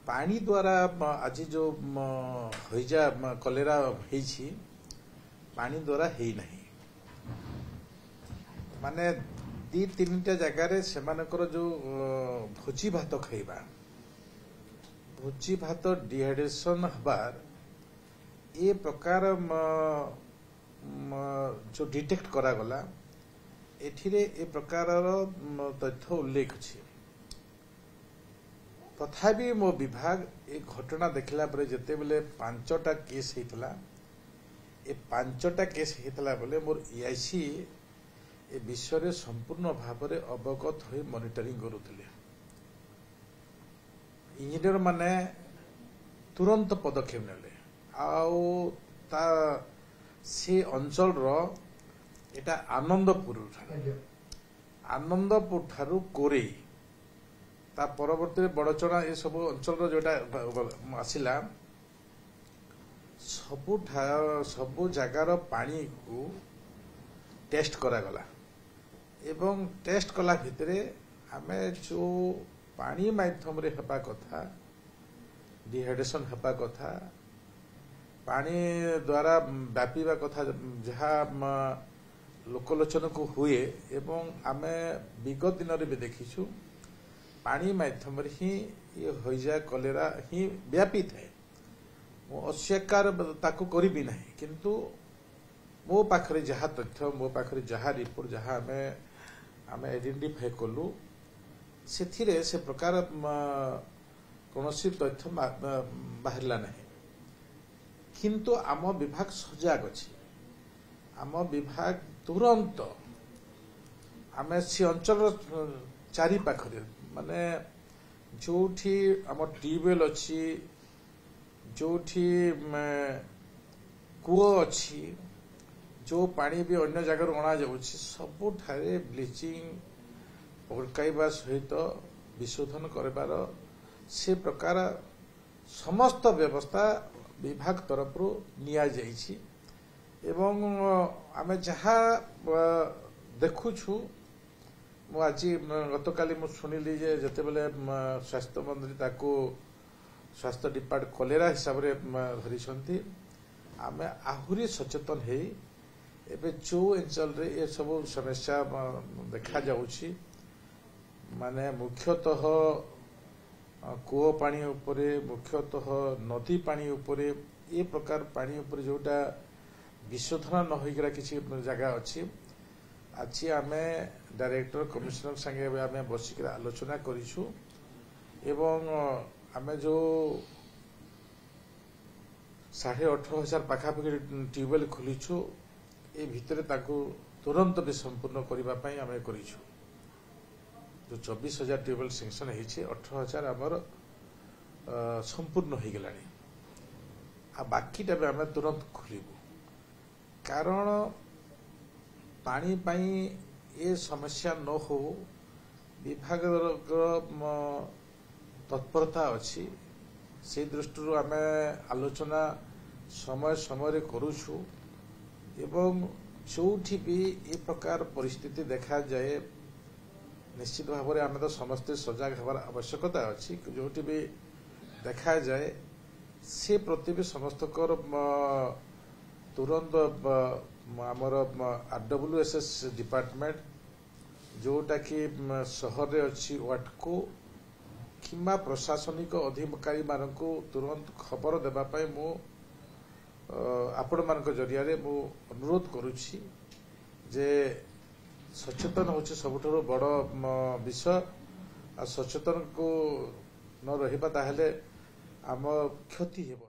पानी द्वारा आज जो हईजा कलेरा होईछि पानी द्वारा हेई नहीं माने दी तीनटा जगार से जो भोजी भात खाइबा भोजी भात डिहाइड्रेशन हबार ए प्रकार जो डिटेक्ट करा गला एथिरे ए प्रकार तथ्य उल्लेख अछि तथापि मो विभाग ए घटना देखला परे जते बेले 5टा केस हेतला ए 5टा केस हेतला बेले मोर ईआईसी ए विषय रे संपूर्ण भाव रे अवगत होई मॉनिटरिंग करूथिले इंजीनियर माने तुरंत पदक्षेप नेले आउ ता से अंचल रो एटा आनंदपुर ठारू कोरे ता परवर्ती बड़चणा ये सब अंचल जोटा आसिला सबु जगार पानी को टेस्ट करागला एवं टेस्ट कला भितरे आमे जो पानी माध्यम रे हेबा कथा डिहाइड्रेशन हेबा कथा पानी द्वारा व्यापीबा कथा जहा लोकलोचन को हुए एवं आमे विगत दिन रे भी देखिछु पानी माध्यम रे ही ये हईजा कलेरा ही व्यापी थाए मो अस्वीकार ताकू करिबी नहीं किंतु मो पाखरे जहा तथ्य मो पाखरे जहा रिपोर्ट जहा आमे आइडेंटिफाई कलु सेथिरे से प्रकार कोनोसी तथ्य बाहरला नहीं किंतु आम विभाग सजाग अछि आम विभाग तुरंत आमे से अंचल चारि पाखरे माने जोठी आम ट्यूबवेल अच्छी जोठी कूओ अच्छी जो पानी भी अन्य जगह अणा जाउछि सबुठारे ब्लीचिंग पकाइबा सहित विशोधन करबार से प्रकार समस्त व्यवस्था विभाग तरफ निया जाइछि एवं आमे जहा देखुछु मु आज गतकाली मु सुनिली जे जते बेले स्वास्थ्य मंत्री ताको स्वास्थ्य डिपार्टमेंट कलेरा हिसाब रे धरिसंती आमे आहुरी सचेतन हेई एबे जो अंचल रे ए सब समस्या देखा जाउछि माने मुख्यतः कूओ पानी उपरे मुख्यतः नदी पानी उपरे ए प्रकार पानी उपरे जोटा विशोधन न होइकरा किछि जगह अछि आज आमे डायरेक्टर कमिश्नर संगे आमे बसिक आलोचना करिछु एवं आमे जो 18,500 पाखापाखि ट्यूबवेल खोलिछु ए भितरे ताकू तुरंत भी संपूर्ण करबा पई आमे करिछु जो 24,000 ट्यूबवेल सैंक्शन हेछि 18,000 हमर संपूर्ण हो गलानी आ बाकीटा भी आमे तुरंत खोलिबु कारण पानी पाई ए समस्या न हो विभाग तत्परता अच्छी से दृष्टि आमे आलोचना समय समय करुछु एवं जोठी भी ए प्रकार परिस्थिति देखा जाए निश्चित भाव में आमे तो समस्ते सजग हबार आवश्यकता अच्छी जोठी भी देखा जाए से प्रति भी समस्त तुरंत आमर RWSS डिपार्टमेंट जोटा कि शहर रे अच्छी वाटको किंबा प्रशासनिक अधिकारी मानक तुरंत खबर देबा पई मु आपण मानक जरिया रे मु अनुरोध करूछि जे सचेतन होछि सबुठारो बड़ विषय आ सचेतन को न रहिबा ताहेले आम क्षति हेबो।